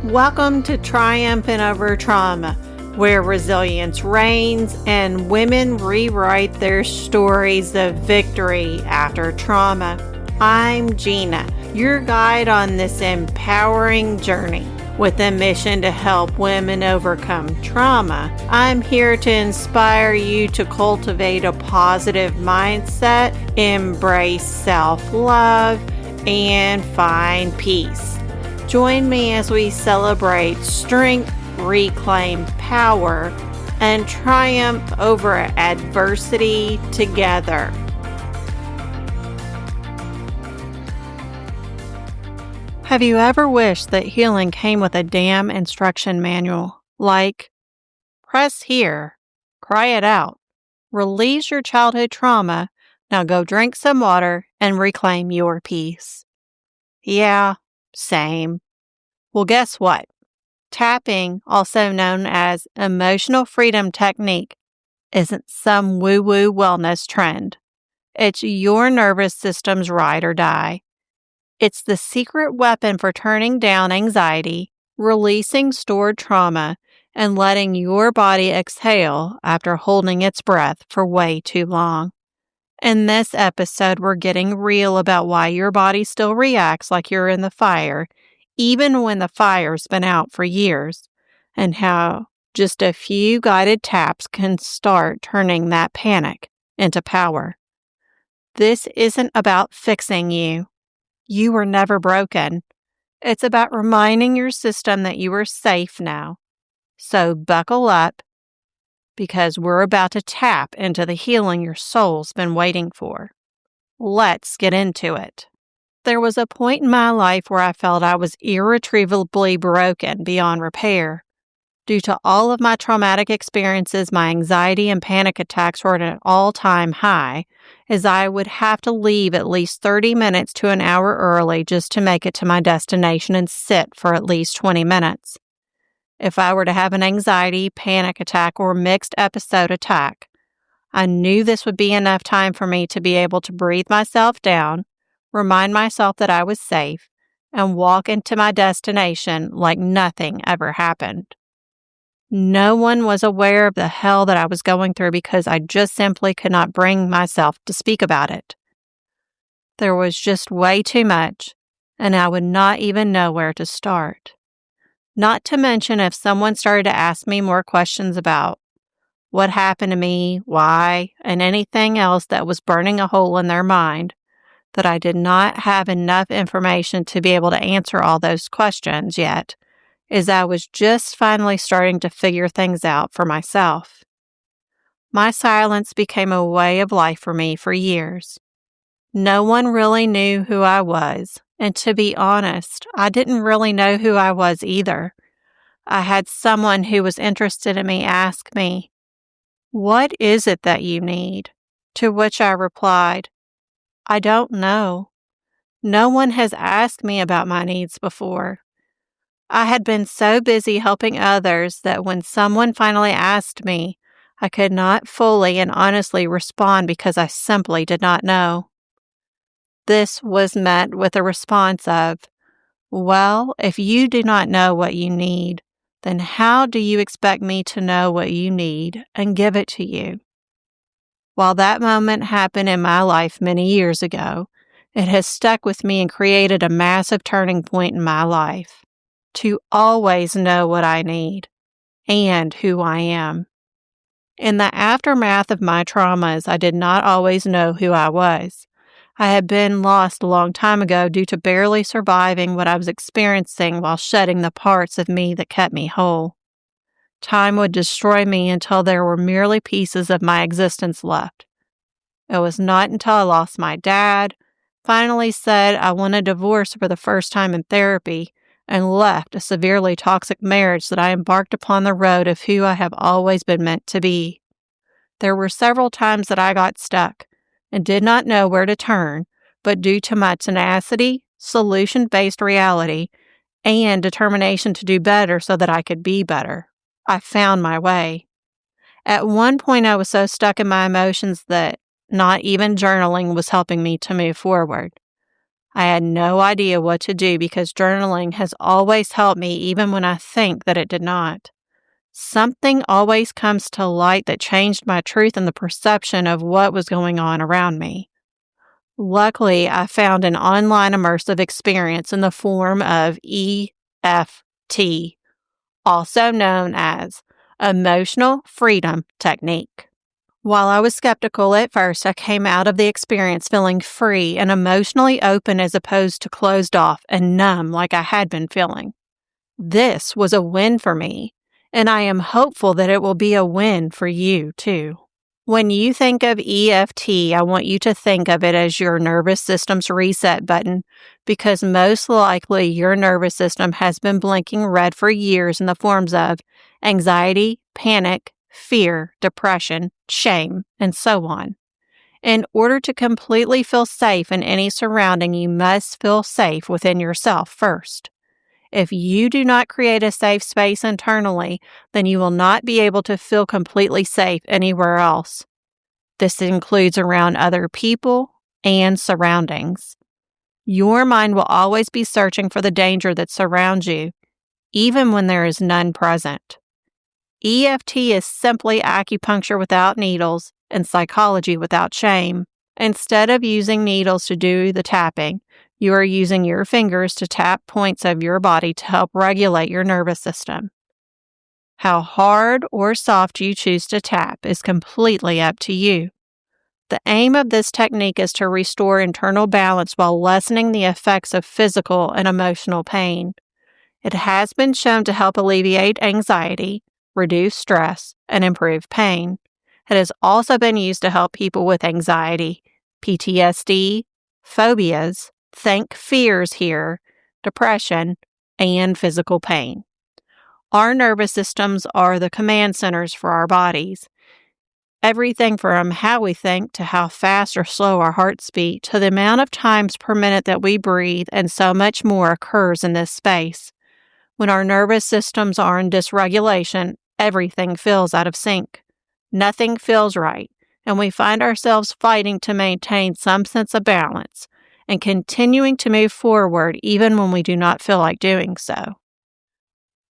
Welcome to Triumphant Over Trauma, where resilience reigns and women rewrite their stories of victory after trauma. I'm Gina, your guide on this empowering journey. With a mission to help women overcome trauma, I'm here to inspire you to cultivate a positive mindset, embrace self-love, and find peace. Join me as we celebrate strength, reclaim power, and triumph over adversity together. Have you ever wished that healing came with a damn instruction manual? Like, press here, cry it out, release your childhood trauma, now go drink some water and reclaim your peace. Yeah, same. Well, guess what? Tapping, also known as emotional freedom technique, isn't some woo-woo wellness trend. It's your nervous system's ride or die. It's the secret weapon for turning down anxiety, releasing stored trauma, and letting your body exhale after holding its breath for way too long. In this episode, we're getting real about why your body still reacts like you're in the fire, even when the fire's been out for years, and how just a few guided taps can start turning that panic into power. This isn't about fixing you. You were never broken. It's about reminding your system that you are safe now. So buckle up, because we're about to tap into the healing your soul's been waiting for. Let's get into it. There was a point in my life where I felt I was irretrievably broken beyond repair. Due to all of my traumatic experiences, my anxiety and panic attacks were at an all-time high, as I would have to leave at least 30 minutes to an hour early just to make it to my destination and sit for at least 20 minutes. If I were to have an anxiety, panic attack, or mixed episode attack, I knew this would be enough time for me to be able to breathe myself down, remind myself that I was safe, and walk into my destination like nothing ever happened. No one was aware of the hell that I was going through because I just simply could not bring myself to speak about it. There was just way too much, and I would not even know where to start. Not to mention if someone started to ask me more questions about what happened to me, why, and anything else that was burning a hole in their mind, that I did not have enough information to be able to answer all those questions yet, as I was just finally starting to figure things out for myself. My silence became a way of life for me for years. No one really knew who I was, and to be honest, I didn't really know who I was either. I had someone who was interested in me ask me, "What is it that you need?" To which I replied, "I don't know. No one has asked me about my needs before." I had been so busy helping others that when someone finally asked me, I could not fully and honestly respond because I simply did not know. This was met with a response of, "Well, if you do not know what you need, then how do you expect me to know what you need and give it to you?" While that moment happened in my life many years ago, it has stuck with me and created a massive turning point in my life. To always know what I need and who I am. In the aftermath of my traumas, I did not always know who I was. I had been lost a long time ago due to barely surviving what I was experiencing while shedding the parts of me that kept me whole. Time would destroy me until there were merely pieces of my existence left. It was not until I lost my dad, finally said I wanted a divorce for the first time in therapy, and left a severely toxic marriage that I embarked upon the road of who I have always been meant to be. There were several times that I got stuck and did not know where to turn, but due to my tenacity, solution-based reality, and determination to do better so that I could be better, I found my way. At one point, I was so stuck in my emotions that not even journaling was helping me to move forward. I had no idea what to do because journaling has always helped me even when I think that it did not. Something always comes to light that changed my truth and the perception of what was going on around me. Luckily, I found an online immersive experience in the form of EFT, also known as Emotional Freedom Technique. While I was skeptical at first, I came out of the experience feeling free and emotionally open as opposed to closed off and numb like I had been feeling. This was a win for me, and I am hopeful that it will be a win for you too. When you think of EFT, I want you to think of it as your nervous system's reset button because most likely your nervous system has been blinking red for years in the forms of anxiety, panic, fear, depression, shame, and so on. In order to completely feel safe in any surrounding, you must feel safe within yourself first. If you do not create a safe space internally, then you will not be able to feel completely safe anywhere else. This includes around other people and surroundings. Your mind will always be searching for the danger that surrounds you, even when there is none present. EFT is simply acupuncture without needles and psychology without shame. Instead of using needles to do the tapping, you are using your fingers to tap points of your body to help regulate your nervous system. How hard or soft you choose to tap is completely up to you. The aim of this technique is to restore internal balance while lessening the effects of physical and emotional pain. It has been shown to help alleviate anxiety, reduce stress, and improve pain. It has also been used to help people with anxiety, PTSD, phobias, think fears here, depression, and physical pain. Our nervous systems are the command centers for our bodies. Everything from how we think to how fast or slow our hearts beat to the amount of times per minute that we breathe and so much more occurs in this space. When our nervous systems are in dysregulation, everything feels out of sync. Nothing feels right, and we find ourselves fighting to maintain some sense of balance and continuing to move forward even when we do not feel like doing so.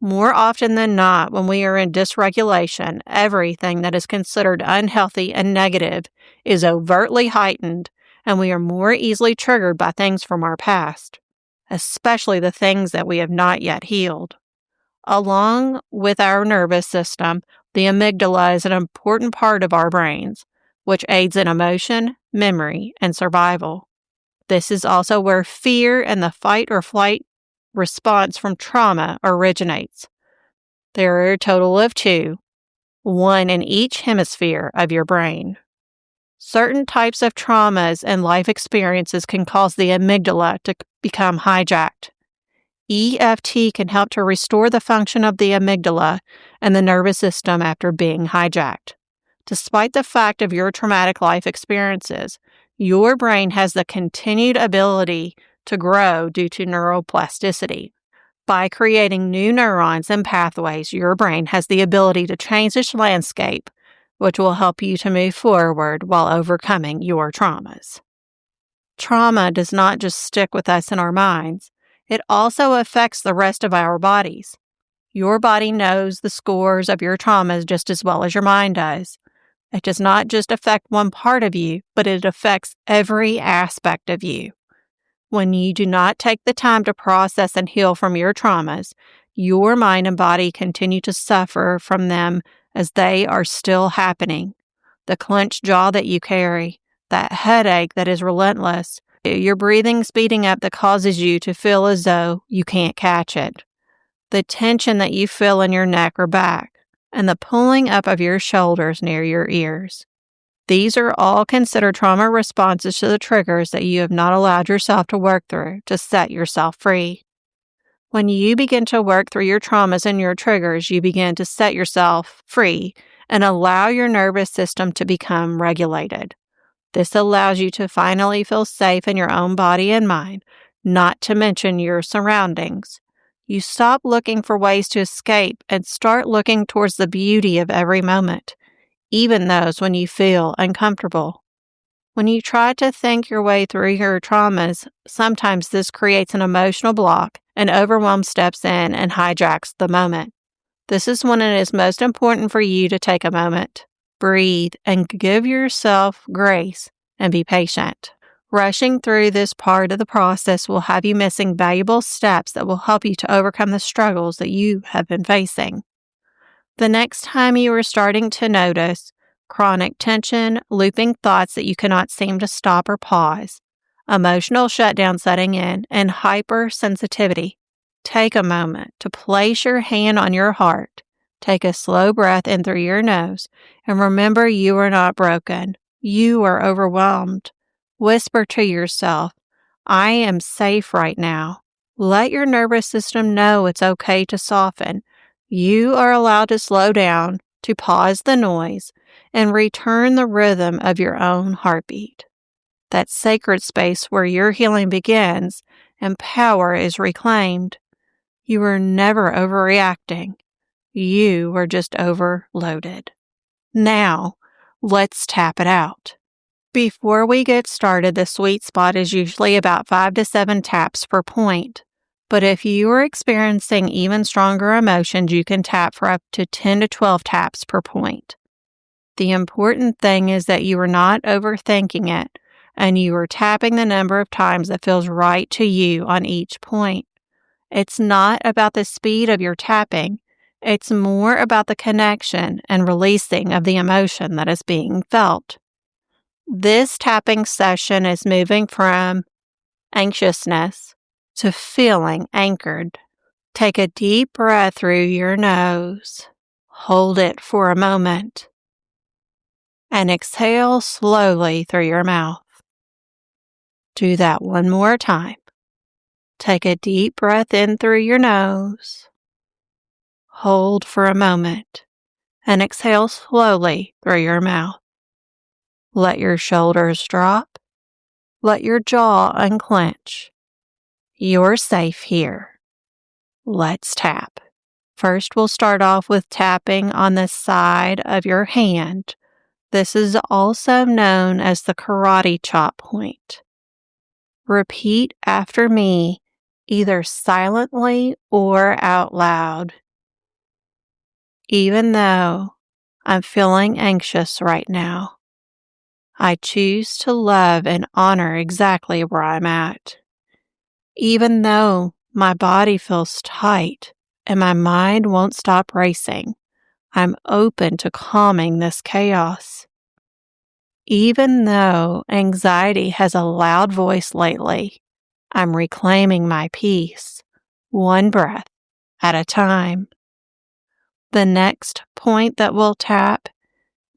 More often than not, when we are in dysregulation, everything that is considered unhealthy and negative is overtly heightened, and we are more easily triggered by things from our past, especially the things that we have not yet healed. Along with our nervous system, the amygdala is an important part of our brains, which aids in emotion, memory, and survival. This is also where fear and the fight or flight response from trauma originates. There are a total of 2, one in each hemisphere of your brain. Certain types of traumas and life experiences can cause the amygdala to become hijacked. EFT can help to restore the function of the amygdala and the nervous system after being hijacked. Despite the fact of your traumatic life experiences, your brain has the continued ability to grow due to neuroplasticity. By creating new neurons and pathways, your brain has the ability to change its landscape, which will help you to move forward while overcoming your traumas. Trauma does not just stick with us in our minds. It also affects the rest of our bodies. Your body knows the scores of your traumas just as well as your mind does. It does not just affect one part of you, but it affects every aspect of you. When you do not take the time to process and heal from your traumas, your mind and body continue to suffer from them as they are still happening. The clenched jaw that you carry, that headache that is relentless, your breathing speeding up that causes you to feel as though you can't catch it, the tension that you feel in your neck or back, and the pulling up of your shoulders near your ears. These are all considered trauma responses to the triggers that you have not allowed yourself to work through to set yourself free. When you begin to work through your traumas and your triggers, you begin to set yourself free and allow your nervous system to become regulated. This allows you to finally feel safe in your own body and mind, not to mention your surroundings. You stop looking for ways to escape and start looking towards the beauty of every moment, even those when you feel uncomfortable. When you try to think your way through your traumas, sometimes this creates an emotional block, and overwhelm steps in and hijacks the moment. This is when it is most important for you to take a moment, breathe, and give yourself grace and be patient. Rushing through this part of the process will have you missing valuable steps that will help you to overcome the struggles that you have been facing. The next time you are starting to notice chronic tension, looping thoughts that you cannot seem to stop or pause, emotional shutdown setting in, and hypersensitivity, take a moment to place your hand on your heart. Take a slow breath in through your nose, and remember you are not broken. You are overwhelmed. Whisper to yourself, I am safe right now. Let your nervous system know it's okay to soften. You are allowed to slow down, to pause the noise, and return the rhythm of your own heartbeat. That sacred space where your healing begins and power is reclaimed. You are never overreacting. You were just overloaded. Now, let's tap it out. Before we get started, the sweet spot is usually about 5 to 7 taps per point. But if you are experiencing even stronger emotions, you can tap for up to 10 to 12 taps per point. The important thing is that you are not overthinking it, and you are tapping the number of times that feels right to you on each point. It's not about the speed of your tapping. It's more about the connection and releasing of the emotion that is being felt. This tapping session is moving from anxiousness to feeling anchored. Take a deep breath through your nose. Hold it for a moment. And exhale slowly through your mouth. Do that one more time. Take a deep breath in through your nose. Hold for a moment. And exhale slowly through your mouth. Let your shoulders drop. Let your jaw unclench. You're safe here. Let's tap. First, we'll start off with tapping on the side of your hand. This is also known as the karate chop point. Repeat after me, either silently or out loud. Even though I'm feeling anxious right now, I choose to love and honor exactly where I'm at. Even though my body feels tight and my mind won't stop racing, I'm open to calming this chaos. Even though anxiety has a loud voice lately, I'm reclaiming my peace, one breath at a time. The next point that we'll tap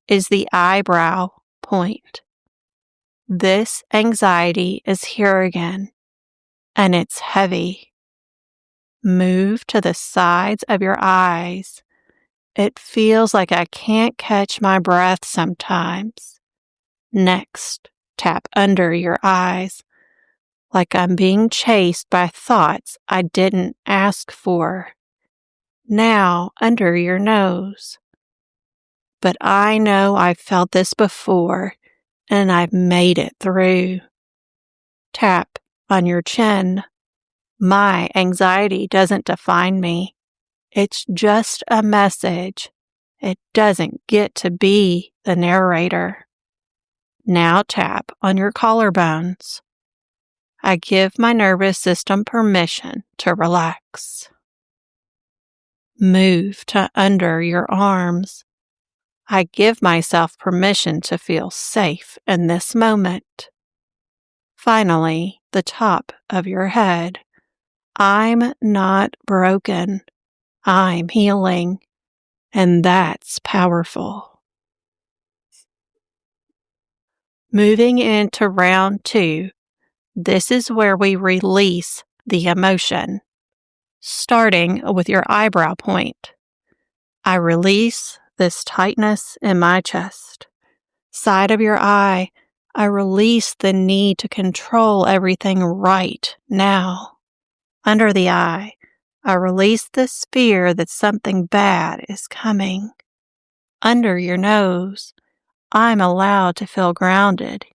is the eyebrow point. This anxiety is here again, and it's heavy. Move to the sides of your eyes. It feels like I can't catch my breath sometimes. Next, tap under your eyes, like I'm being chased by thoughts I didn't ask for. Now, under your nose. But I know I've felt this before, and I've made it through. Tap on your chin. My anxiety doesn't define me. It's just a message. It doesn't get to be the narrator. Now tap on your collarbones. I give my nervous system permission to relax. Move to under your arms. I give myself permission to feel safe in this moment. Finally, the top of your head. I'm not broken. I'm healing. And that's powerful. Moving into round 2, this is where we release the emotion. Starting with your eyebrow point. I release this tightness in my chest. Side of your eye, I release the need to control everything right now. Under the eye, I release this fear that something bad is coming. Under your nose, I'm allowed to feel grounded,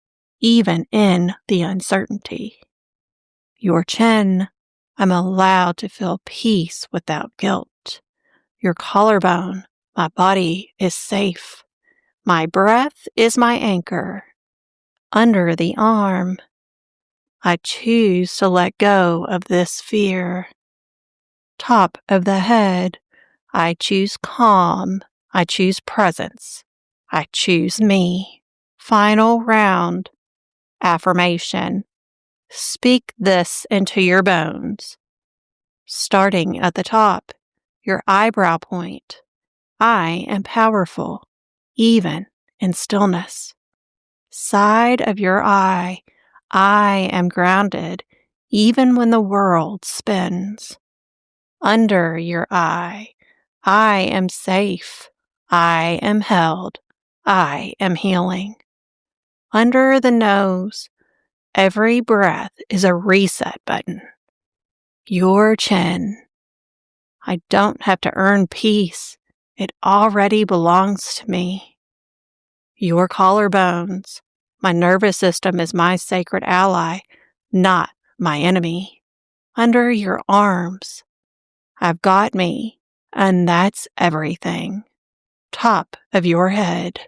even in the uncertainty. Your chin, I'm allowed to feel peace without guilt. Your collarbone, my body is safe. My breath is my anchor. Under the arm, I choose to let go of this fear. Top of the head, I choose calm. I choose presence. I choose me. Final round, affirmation. Speak this into your bones. Starting at the top, your eyebrow point. I am powerful, even in stillness. Side of your eye, I am grounded, even when the world spins. Under your eye, I am safe. I am held. I am healing. Under the nose, every breath is a reset button. Your chin. I don't have to earn peace. It already belongs to me. Your collarbones. My nervous system is my sacred ally, not my enemy. Under your arms. I've got me, and that's everything. Top of your head.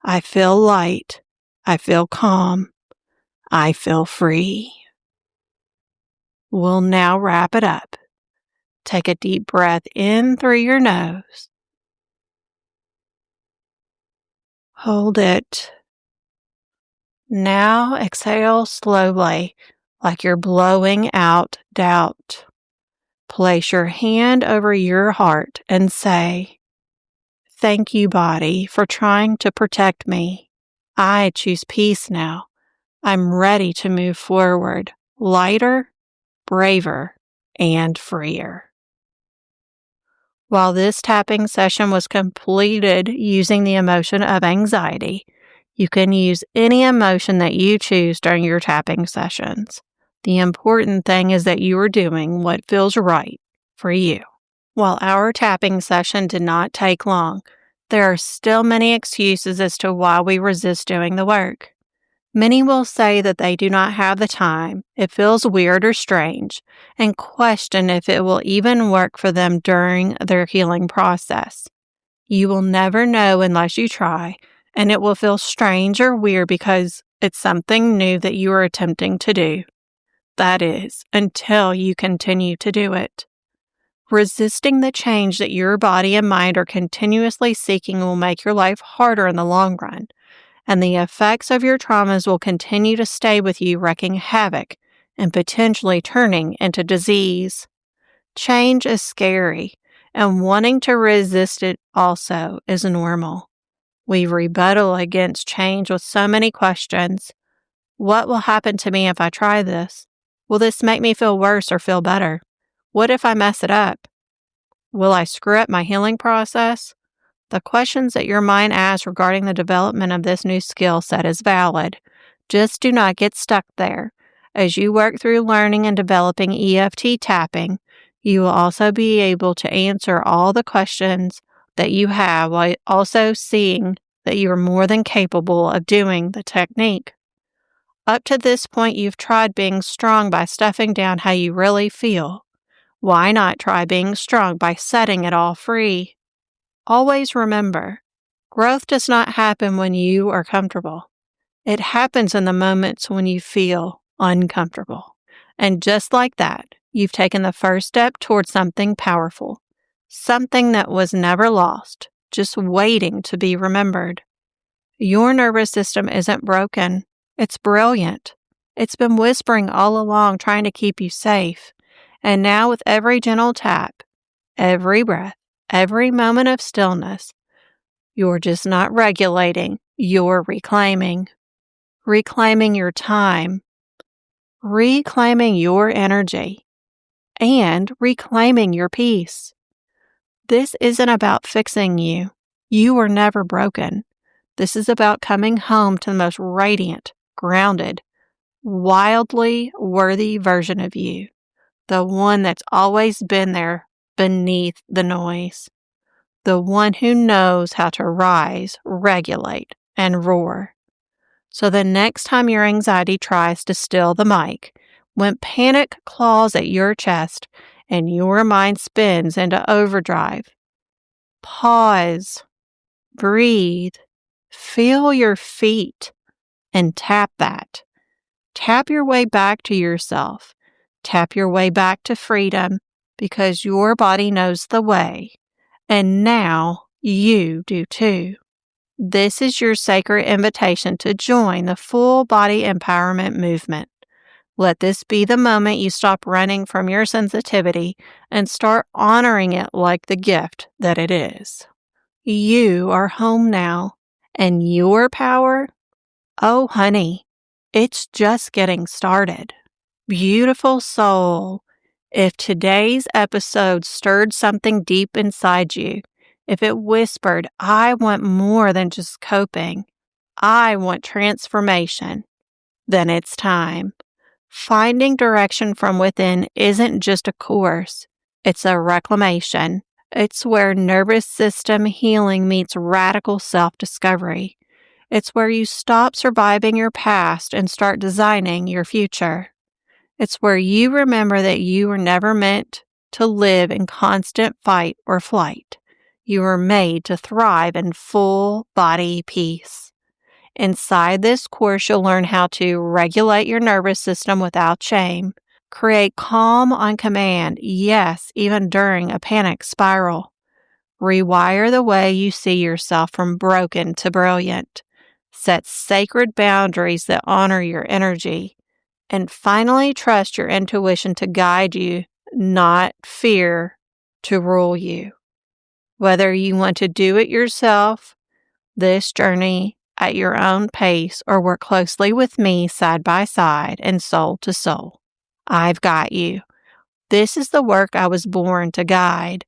I feel light. I feel calm. I feel free. We'll now wrap it up. Take a deep breath in through your nose. Hold it. Now exhale slowly, like you're blowing out doubt. Place your hand over your heart and say, "Thank you, body, for trying to protect me. I choose peace now. I'm ready to move forward, lighter, braver, and freer." While this tapping session was completed using the emotion of anxiety, you can use any emotion that you choose during your tapping sessions. The important thing is that you are doing what feels right for you. While our tapping session did not take long, there are still many excuses as to why we resist doing the work. Many will say that they do not have the time, it feels weird or strange, and question if it will even work for them during their healing process. You will never know unless you try, and it will feel strange or weird because it's something new that you are attempting to do. That is, until you continue to do it. Resisting the change that your body and mind are continuously seeking will make your life harder in the long run, and the effects of your traumas will continue to stay with you, wreaking havoc and potentially turning into disease. Change is scary, and wanting to resist it also is normal. We rebuttal against change with so many questions. What will happen to me if I try this? Will this make me feel worse or feel better? What if I mess it up? Will I screw up my healing process? The questions that your mind asks regarding the development of this new skill set is valid. Just do not get stuck there. As you work through learning and developing EFT tapping, you will also be able to answer all the questions that you have while also seeing that you are more than capable of doing the technique. Up to this point, you've tried being strong by stuffing down how you really feel. Why not try being strong by setting it all free? Always remember, growth does not happen when you are comfortable. It happens in the moments when you feel uncomfortable. And just like that, you've taken the first step towards something powerful, something that was never lost, just waiting to be remembered. Your nervous system isn't broken. It's brilliant. It's been whispering all along, trying to keep you safe. And now with every gentle tap, every breath, every moment of stillness, you're just not regulating, you're reclaiming. Reclaiming your time, reclaiming your energy, and reclaiming your peace. This isn't about fixing you. You were never broken. This is about coming home to the most radiant, grounded, wildly worthy version of you, the one that's always been there beneath the noise, the one who knows how to rise, regulate, and roar. So the next time your anxiety tries to steal the mic, when panic claws at your chest and your mind spins into overdrive, pause, breathe, feel your feet, and tap that. Tap your way back to yourself. Tap your way back to freedom, because your body knows the way. And now you do too. This is your sacred invitation to join the full body empowerment movement. Let this be the moment you stop running from your sensitivity and start honoring it like the gift that it is. You are home now, and your power, oh honey, it's just getting started. Beautiful soul, if today's episode stirred something deep inside you, if it whispered, I want more than just coping, I want transformation, then it's time. Finding direction from within isn't just a course, it's a reclamation. It's where nervous system healing meets radical self-discovery. It's where you stop surviving your past and start designing your future. It's where you remember that you were never meant to live in constant fight or flight. You were made to thrive in full body peace. Inside this course, you'll learn how to regulate your nervous system without shame, create calm on command, yes, even during a panic spiral, rewire the way you see yourself from broken to brilliant, set sacred boundaries that honor your energy, and finally trust your intuition to guide you, not fear to rule you. Whether you want to do it yourself, this journey at your own pace, or work closely with me side by side and soul to soul, I've got you. This is the work I was born to guide,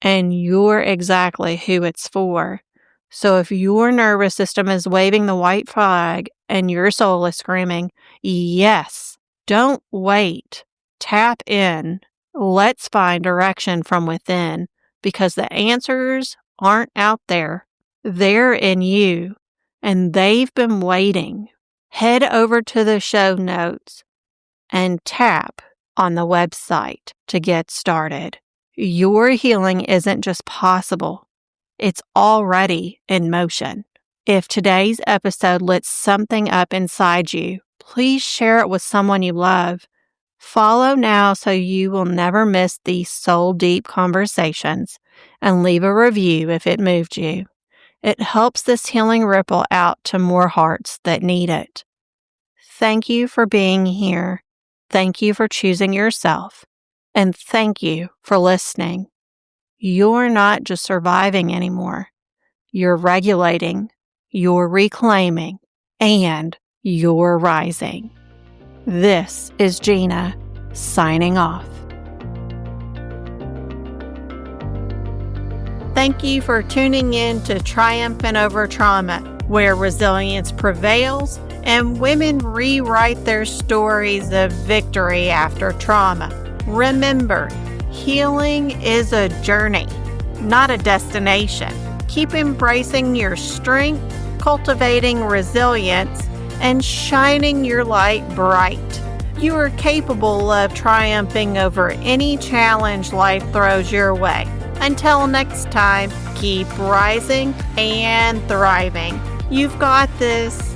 and you're exactly who it's for. So if your nervous system is waving the white flag and your soul is screaming, yes, don't wait. Tap in. Let's find direction from within, because the answers aren't out there. They're in you, and they've been waiting. Head over to the show notes and tap on the website to get started. Your healing isn't just possible, it's already in motion. If today's episode lit something up inside you, please share it with someone you love. Follow now so you will never miss these soul-deep conversations, and leave a review if it moved you. It helps this healing ripple out to more hearts that need it. Thank you for being here. Thank you for choosing yourself. And thank you for listening. You're not just surviving anymore. You're regulating, you're reclaiming, and you're rising. This is Gina, signing off. Thank you for tuning in to Triumphant Over Trauma, where resilience prevails and women rewrite their stories of victory after trauma. Remember, healing is a journey, not a destination. Keep embracing your strength, cultivating resilience, and shining your light bright. You are capable of triumphing over any challenge life throws your way. Until next time, keep rising and thriving. You've got this.